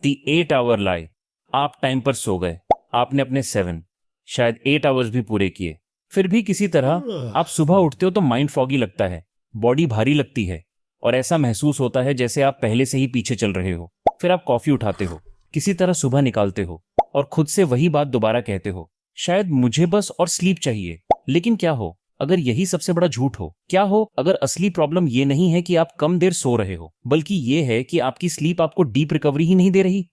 दी 8 our लाई। आप time पर सो गए, आपने अपने 7 शायद 8 आवर्स भी पूरे किए, फिर भी किसी तरह आप सुबह उठते हो तो माइंड फॉगी लगता है, बॉडी भारी लगती है और ऐसा महसूस होता है जैसे आप पहले से ही पीछे चल रहे हो। फिर आप कॉफी उठाते हो, किसी तरह सुबह निकालते हो और खुद से वही बात दोबारा कहते हो, शायद मुझे बस और स्लीप चाहिए। लेकिन क्या हो अगर यही सबसे बड़ा झूठ हो? क्या हो अगर असली प्रॉब्लम ये नहीं है कि आप कम देर सो रहे हो, बल्कि ये है कि आपकी स्लीप आपको डीप रिकवरी ही नहीं दे रही?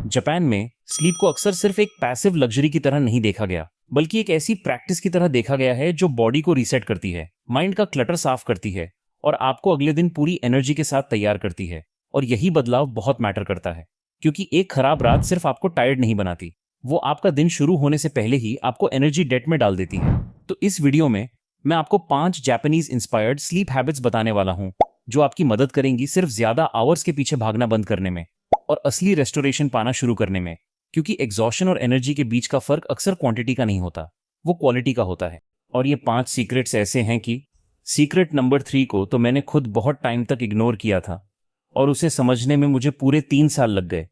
जापान में स्लीप को अक्सर सिर्फ एक पैसिव लग्जरी की तरह नहीं देखा गया, बल्कि एक ऐसी प्रैक्टिस की तरह देखा गया है जो बॉडी को रीसेट करती है, माइंड का क्लटर साफ करती है और आपको अगले दिन पूरी एनर्जी के साथ तैयार करती है। और यही बदलाव बहुत मैटर करता है, क्योंकि एक खराब रात सिर्फ आपको टायर्ड नहीं बनाती, वो आपका दिन शुरू होने से पहले ही आपको एनर्जी डेट में डाल देती है। तो इस वीडियो में मैं आपको 5 जापानीज इंस्पायर्ड स्लीप हैबिट्स बताने वाला हूं, जो आपकी मदद करेंगी सिर्फ ज्यादा आवर्स के पीछे भागना बंद करने में और असली रेस्टोरेशन पाना शुरू करने में। क्योंकि एग्जॉशन और एनर्जी के बीच का फर्क अक्सर क्वांटिटी का नहीं होता, वो क्वालिटी का होता है। और ये 5 सीक्रेट्स ऐसे हैं कि सीक्रेट नंबर 3 को तो मैंने खुद बहुत टाइम तक इग्नोर किया था और उसे समझने में मुझे पूरे 3 साल लग गए,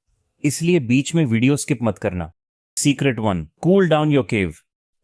इसलिए बीच में वीडियो स्किप मत करना। सीक्रेट 1, कूल डाउन योर केव।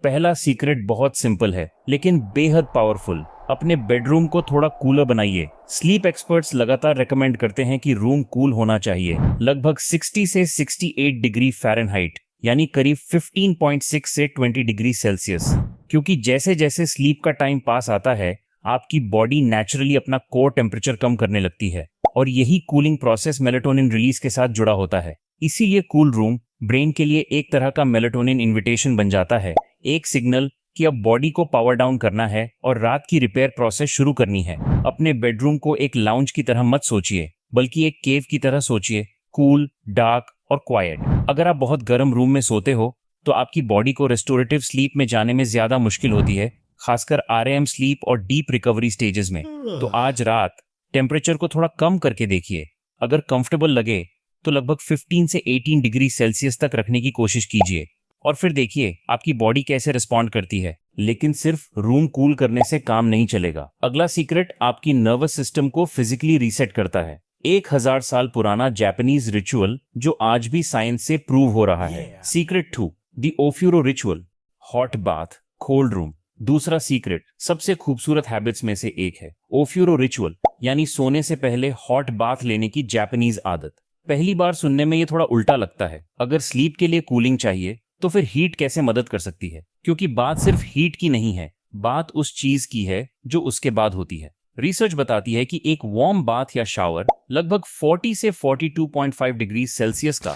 पहला सीक्रेट बहुत सिंपल है लेकिन बेहद पावरफुल। अपने बेडरूम को थोड़ा कूलर बनाइए। स्लीप एक्सपर्ट्स लगातार रेकमेंड करते हैं कि रूम कूल होना चाहिए, लगभग 60 से 68 डिग्री फ़ारेनहाइट, यानी करीब 15.6 से 20 डिग्री सेल्सियस। क्योंकि जैसे जैसे स्लीप का टाइम पास आता है, आपकी बॉडी नेचुरली अपना कोर टेम्परेचर कम करने लगती है और यही कूलिंग प्रोसेस मेलाटोनिन रिलीज के साथ जुड़ा होता है। इसीलिए कूल रूम ब्रेन के लिए एक तरह का मेलाटोनिन इन्विटेशन बन जाता है, एक सिग्नल कि अब बॉडी को पावर डाउन करना है और रात की रिपेयर प्रोसेस शुरू करनी है। अपने बेडरूम को एक लाउंज की तरह मत सोचिए, बल्कि एक केव की तरह सोचिए, कूल, डार्क और क्वाइट। अगर आप बहुत गर्म रूम में सोते हो तो आपकी बॉडी को रेस्टोरेटिव स्लीप में जाने में ज्यादा मुश्किल होती है, खासकर आरएम स्लीप और डीप रिकवरी स्टेजेस में। तो आज रात टेम्परेचर को थोड़ा कम करके देखिए। अगर कंफर्टेबल लगे तो लगभग 15 से 18 डिग्री सेल्सियस तक रखने की कोशिश कीजिए और फिर देखिए आपकी बॉडी कैसे रिस्पॉन्ड करती है। लेकिन सिर्फ रूम कूल करने से काम नहीं चलेगा। अगला सीक्रेट आपकी नर्वस सिस्टम को फिजिकली रीसेट करता है। 1000 साल पुराना जापानीज रिचुअल जो आज भी साइंस से प्रूव हो रहा है। Secret 2, the ofuro ritual, hot bath, cold room. दूसरा सीक्रेट सबसे खूबसूरत हैबिट्स में से एक है, ओफ्यूरो रिचुअल, यानी सोने से पहले हॉट बाथ लेने की जापानीज आदत। पहली बार सुनने में ये थोड़ा उल्टा लगता है। अगर स्लीप के लिए कूलिंग चाहिए तो फिर हीट कैसे मदद कर सकती है? क्योंकि बात सिर्फ हीट की नहीं है, बात उस चीज की है जो उसके बाद होती है। रिसर्च बताती है कि एक वार्म बाथ या शावर लगभग 40 से 42.5 डिग्री सेल्सियस का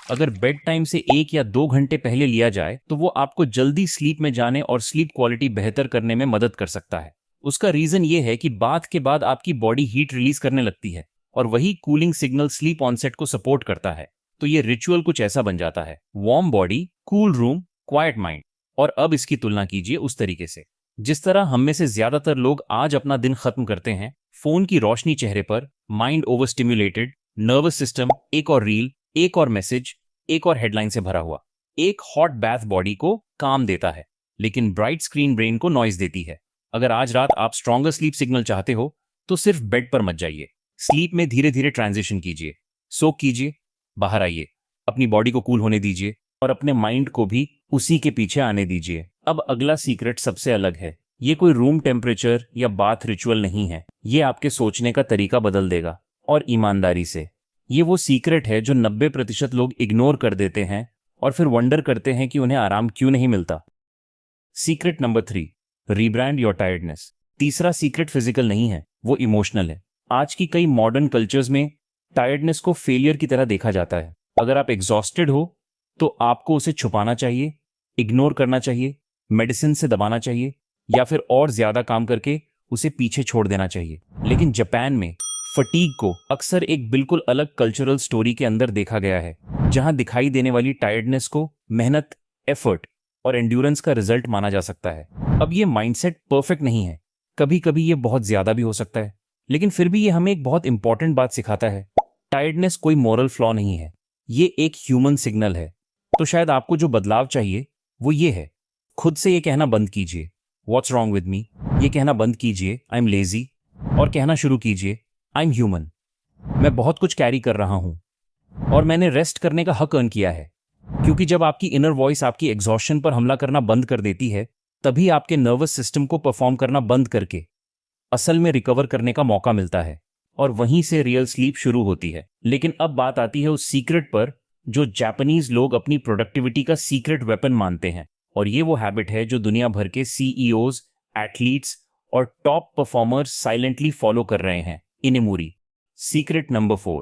अगर बेड टाइम से 1 या 2 घंटे पहले लिया जाए तो वो आपको जल्दी स्लीप में जाने और स्लीप क्वालिटी बेहतर करने में मदद कर सकता है। उसका रीजन ये है कि बाथ के बाद आपकी बॉडी हीट रिलीज करने लगती है और वही कूलिंग सिग्नल स्लीप ऑनसेट को सपोर्ट करता है। तो ये रिचुअल कुछ ऐसा बन जाता है, warm body, cool room, quite mind. और अब इसकी तुलना कीजिए उस तरीके से जिस तरह हम में से ज्यादातर लोग आज अपना दिन खत्म करते हैं, फोन की रोशनी चेहरे पर, mind over stimulated, nervous system एक और रील, एक और मैसेज, एक और हेडलाइन से भरा हुआ। एक हॉट बाथ बॉडी को काम देता है, लेकिन ब्राइट स्क्रीन ब्रेन को नॉइज देती है। अगर आज रात आप स्ट्रॉन्गर स्लीप सिग्नल चाहते हो तो सिर्फ बेड पर मत जाइए, स्लीप में धीरे धीरे ट्रांजिशन कीजिए, सोक कीजिए, बाहर आइए, अपनी बॉडी को कूल होने दीजिए और अपने माइंड को भी उसी के पीछे आने दीजिए। अब अगला सीक्रेट सबसे अलग है। ये कोई रूम टेम्परेचर या बाथ रिचुअल नहीं है, ये आपके सोचने का तरीका बदल देगा। और ईमानदारी से, ये वो सीक्रेट है जो 90% लोग इग्नोर कर देते हैं और फिर वंडर करते हैं कि उन्हें आराम क्यों नहीं मिलता। Secret number 3, rebrand your tiredness. तीसरा सीक्रेट फिजिकल नहीं है, वो इमोशनल है। आज की कई मॉडर्न कल्चर्स में टायर्डनेस को फेलियर की तरह देखा जाता है। अगर आप एग्जॉस्टेड हो तो आपको उसे छुपाना चाहिए, इग्नोर करना चाहिए, मेडिसिन से दबाना चाहिए या फिर और ज्यादा काम करके उसे पीछे छोड़ देना चाहिए। लेकिन जापान में फटीग को अक्सर एक बिल्कुल अलग कल्चरल स्टोरी के अंदर देखा गया है, जहां दिखाई देने वाली टायर्डनेस को मेहनत, एफर्ट और एंड्योरेंस का रिजल्ट माना जा सकता है। अब ये माइंडसेट परफेक्ट नहीं है, कभी कभी ये बहुत ज्यादा भी हो सकता है, लेकिन फिर भी ये हमें एक बहुत इंपॉर्टेंट बात सिखाता है। टायर्डनेस कोई मॉरल फ्लॉ नहीं है, ये एक ह्यूमन सिग्नल है। तो शायद आपको जो बदलाव चाहिए वो ये है, खुद से ये कहना बंद कीजिए, व्हाट्स रॉन्ग विद मी। ये कहना बंद कीजिए, आई एम लेजी, और कहना शुरू कीजिए, आई एम ह्यूमन। मैं बहुत कुछ कैरी कर रहा हूं, और मैंने रेस्ट करने का हक अर्न किया है। क्योंकि जब आपकी इनर वॉइस आपकी एग्जॉशन पर हमला करना बंद कर देती है, तभी आपके नर्वस सिस्टम को परफॉर्म करना बंद करके असल में रिकवर करने का मौका मिलता है, और वहीं से रियल स्लीप शुरू होती है। लेकिन अब बात आती है उस सीक्रेट पर जो जापानीज लोग अपनी प्रोडक्टिविटी का सीक्रेट वेपन मानते हैं, और ये वो हैबिट है जो दुनिया भर के सीईओज, एथलीट्स और टॉप परफॉर्मर्स साइलेंटली फॉलो कर रहे हैं। Inemuri. Secret number 4,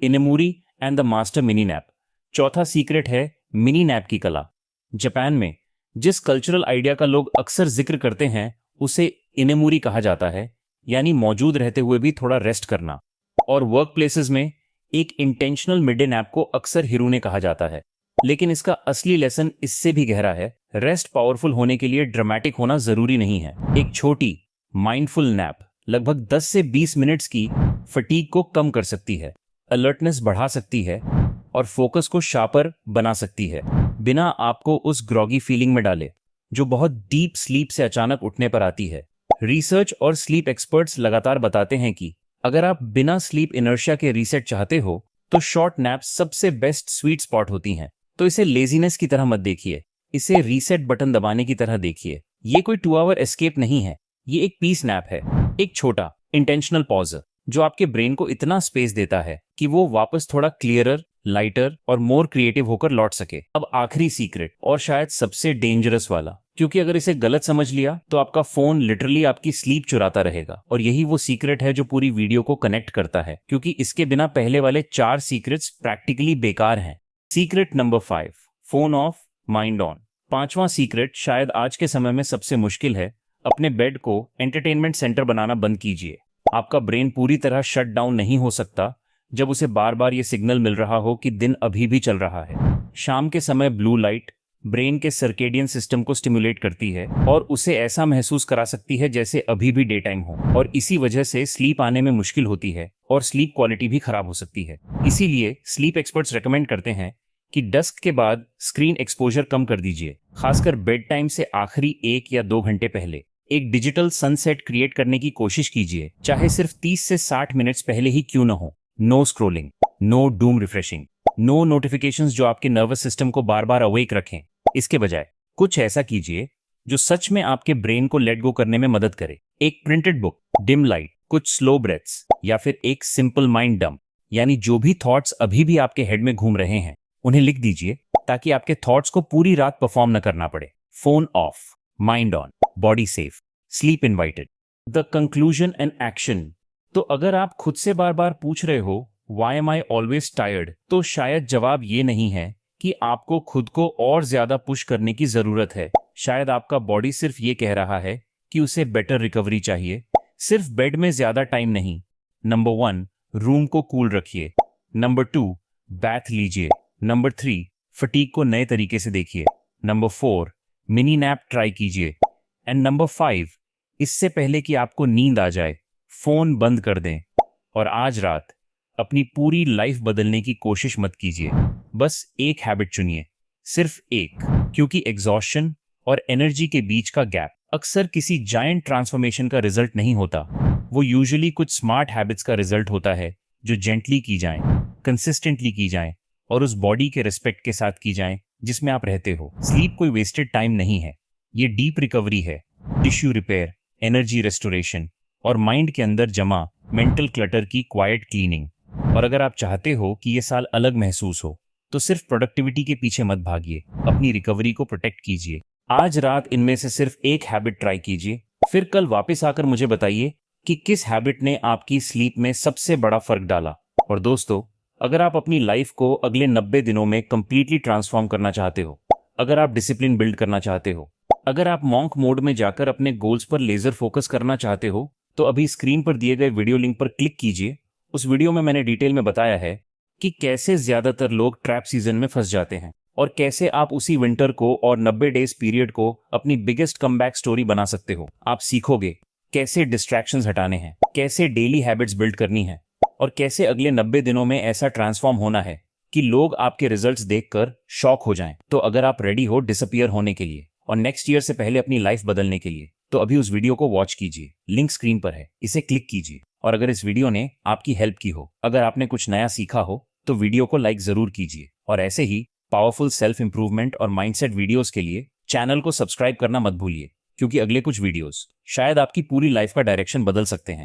inemuri and the master mini nap. चौथा सीक्रेट है मिनी नैप की कला। जापान में जिस कल्चरल आइडिया का लोग अक्सर जिक्र करते हैं उसे इनेमुरी कहा जाता है, यानी मौजूद रहते हुए भी थोड़ा रेस्ट करना। और वर्क प्लेसेस में एक इंटेंशनल मिड डे नैप को अक्सर हिरुने कहा जाता है। लेकिन इसका असली लेसन इससे भी गहरा है। रेस्ट पावरफुल होने के लिए ड्रामेटिक होना जरूरी नहीं है। एक छोटी माइंडफुल नैप लगभग 10 से 20 मिनट्स की फटीग को कम कर सकती है, अलर्टनेस बढ़ा सकती है और फोकस को शार्पर बना सकती है, बिना आपको उस ग्रॉगी फीलिंग में डाले जो बहुत डीप स्लीप से अचानक उठने पर आती है। रिसर्च और स्लीप एक्सपर्ट्स लगातार बताते हैं कि अगर आप बिना स्लीप इनर्शिया के रीसेट चाहते हो तो शॉर्ट नैप्स सबसे बेस्ट स्वीट स्पॉट होती हैं। तो इसे लेजीनेस की तरह मत देखिए, इसे रीसेट बटन दबाने की तरह देखिए। ये कोई 2 आवर एस्केप नहीं है, ये एक पीस नैप है, एक छोटा इंटेंशनल पॉज जो आपके ब्रेन को इतना स्पेस देता है कि वो वापस थोड़ा क्लियरर, लाइटर और मोर क्रिएटिव होकर लौट सके। अब आखिरी सीक्रेट, और शायद सबसे डेंजरस वाला, क्योंकि अगर इसे गलत समझ लिया तो आपका फोन लिटरली आपकी स्लीप चुराता रहेगा। और यही वो सीक्रेट है जो पूरी वीडियो को कनेक्ट करता है, क्योंकि इसके बिना पहले वाले 4 सीक्रेट्स प्रैक्टिकली बेकार हैं। Secret number 5, phone of mind on. पांचवा सीक्रेट शायद आज के समय में सबसे मुश्किल है। अपने बेड को एंटरटेनमेंट सेंटर बनाना बंद कीजिए। आपका ब्रेन पूरी तरह शट डाउन नहीं हो सकता जब उसे बार बार ये सिग्नल मिल रहा हो कि दिन अभी भी चल रहा है। शाम के समय ब्लू लाइट ब्रेन के सर्केडियन सिस्टम को स्टिमुलेट करती है और उसे ऐसा महसूस करा सकती है जैसे अभी भी डे टाइम हो, और इसी वजह से स्लीप आने में मुश्किल होती है और स्लीप क्वालिटी भी खराब हो सकती है। इसीलिए स्लीप एक्सपर्ट्स रेकमेंड करते हैं कि डस्क के बाद स्क्रीन एक्सपोजर कम कर दीजिए, खासकर बेड टाइम से आखिरी 1 या 2 घंटे पहले। एक डिजिटल सनसेट क्रिएट करने की कोशिश कीजिए, चाहे सिर्फ 30 से 60 मिनट्स पहले ही क्यों न हो। No scrolling, no doom refreshing, no notifications जो आपके नर्वस सिस्टम को बार बार अवेक रखें। इसके बजाय कुछ ऐसा कीजिए जो सच में आपके ब्रेन को लेट गो करने में मदद करे। एक प्रिंटेड बुक, डिम लाइट, कुछ स्लो ब्रेथ्स, या फिर एक सिंपल माइंड डंप, यानी जो भी थॉट्स अभी भी आपके हेड में घूम रहे हैं उन्हें लिख दीजिए, ताकि आपके थॉट्स को पूरी रात परफॉर्म न करना पड़े। Phone of, mind on, body safe, sleep invited. The conclusion and action. तो अगर आप खुद से बार बार पूछ रहे हो why am I always tired, तो शायद जवाब ये नहीं है कि आपको खुद को और ज्यादा पुश करने की जरूरत है। शायद आपका बॉडी सिर्फ ये कह रहा है कि उसे बेटर रिकवरी चाहिए, सिर्फ बेड में ज्यादा टाइम नहीं। नंबर 1, रूम को कूल रखिए। नंबर 2, बैथ लीजिए। नंबर 3, फटीग को नए तरीके से देखिए। नंबर 4, मिनी नैप ट्राई कीजिए। एंड नंबर 5, इससे पहले कि आपको नींद आ जाए फोन बंद कर दें। और आज रात अपनी पूरी लाइफ बदलने की कोशिश मत कीजिए, बस एक हैबिट चुनिए, सिर्फ एक। क्योंकि एग्जॉशन और एनर्जी के बीच का गैप अक्सर किसी जायंट ट्रांसफॉर्मेशन का रिजल्ट नहीं होता, वो यूजुअली कुछ स्मार्ट हैबिट्स का रिजल्ट होता है जो जेंटली की जाएं, कंसिस्टेंटली की जाएं और उस बॉडी के रिस्पेक्ट के साथ की जाएं जिसमें आप रहते हो। स्लीप कोई वेस्टेड टाइम नहीं है, ये डीप रिकवरी है, टिश्यू रिपेयर, एनर्जी रेस्टोरेशन और माइंड के अंदर जमा मेंटल क्लटर की क्वाइट क्लीनिंग। और अगर आप चाहते हो कि ये साल अलग महसूस हो तो सिर्फ प्रोडक्टिविटी के पीछे मत भागिए, अपनी रिकवरी को प्रोटेक्ट कीजिए। आज रात इनमें से सिर्फ एक हैबिट ट्राई कीजिए, फिर कल वापस आकर मुझे बताइए कि किस हैबिट ने आपकी स्लीप में सबसे बड़ा फर्क डाला। और दोस्तों, अगर आप अपनी लाइफ को अगले 90 दिनों में कंप्लीटली ट्रांसफॉर्म करना चाहते हो, अगर आप डिसिप्लिन बिल्ड करना चाहते हो, अगर आप मॉन्क मोड में जाकर अपने गोल्स पर लेजर फोकस करना चाहते हो, तो अभी स्क्रीन पर दिए गए वीडियो लिंक पर क्लिक कीजिए। उस वीडियो में मैंने डिटेल में बताया है कि कैसे ज्यादातर लोग ट्रैप सीजन में फंस जाते हैं और कैसे आप उसी विंटर को और 90 डेज पीरियड को अपनी बिगेस्ट कमबैक स्टोरी बना सकते हो। आप सीखोगे कैसे डिस्ट्रैक्शंस हटाने हैं, कैसे डेली हैबिट्स बिल्ड करनी है और कैसे अगले 90 दिनों में ऐसा ट्रांसफॉर्म होना है कि लोग आपके रिजल्ट्स देखकर शॉक हो जाएं। तो अगर आप रेडी हो डिसअपियर होने के लिए और नेक्स्ट ईयर से पहले अपनी लाइफ बदलने के लिए, तो अभी उस वीडियो को वॉच कीजिए, लिंक स्क्रीन पर है, इसे क्लिक कीजिए। और अगर इस वीडियो ने आपकी हेल्प की हो, अगर आपने कुछ नया सीखा हो, तो वीडियो को लाइक जरूर कीजिए और ऐसे ही पावरफुल सेल्फ इंप्रूवमेंट और माइंडसेट वीडियोस के लिए चैनल को सब्सक्राइब करना मत भूलिए, क्योंकि अगले कुछ वीडियोस शायद आपकी पूरी लाइफ का डायरेक्शन बदल सकते हैं।